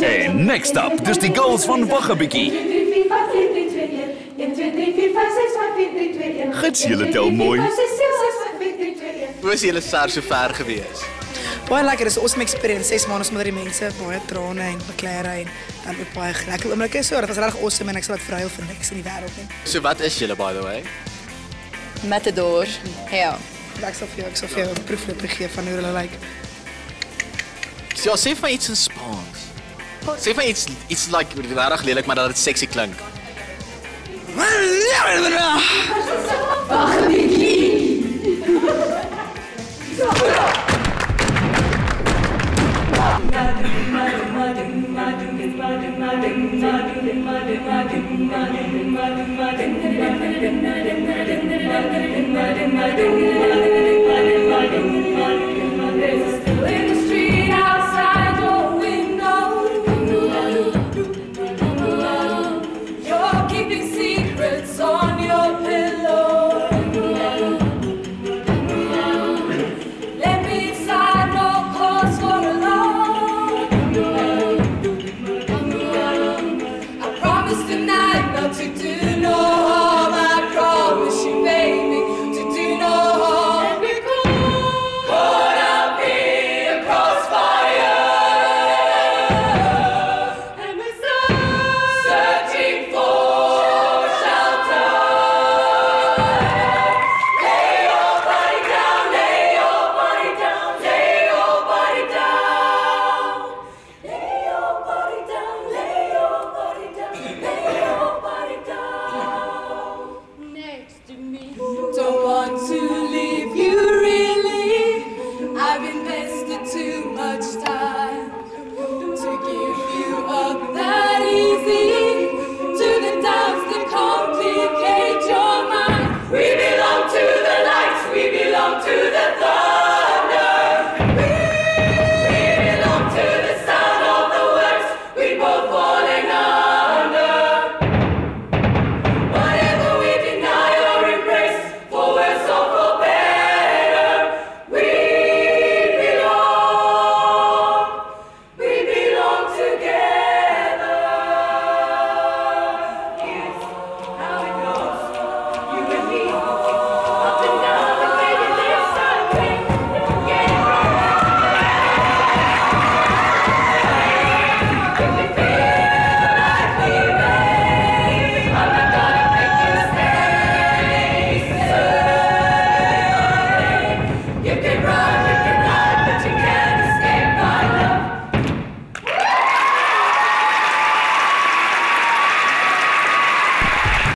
En next up, dus die goals van Waggebikkie. Gids, julle tel mooi. Hoe is julle SARS so ver gewees? Baie lekker, dis 'n awesome experience. 6 maande met die mense, baie trane en beklare en dan ook baie lekker oomblikke. So, dit was regtig awesome en ek sal dit verhuil vir niks in die wêreld nie. So wat is julle by the way? Matadors. Ja. Ek sal vir jou 'n proefloopie gee van hoe hulle lyk. So sê vir my iets in Spaans. Sê vir my iets like regtig lelik maar dat dit sexy klink.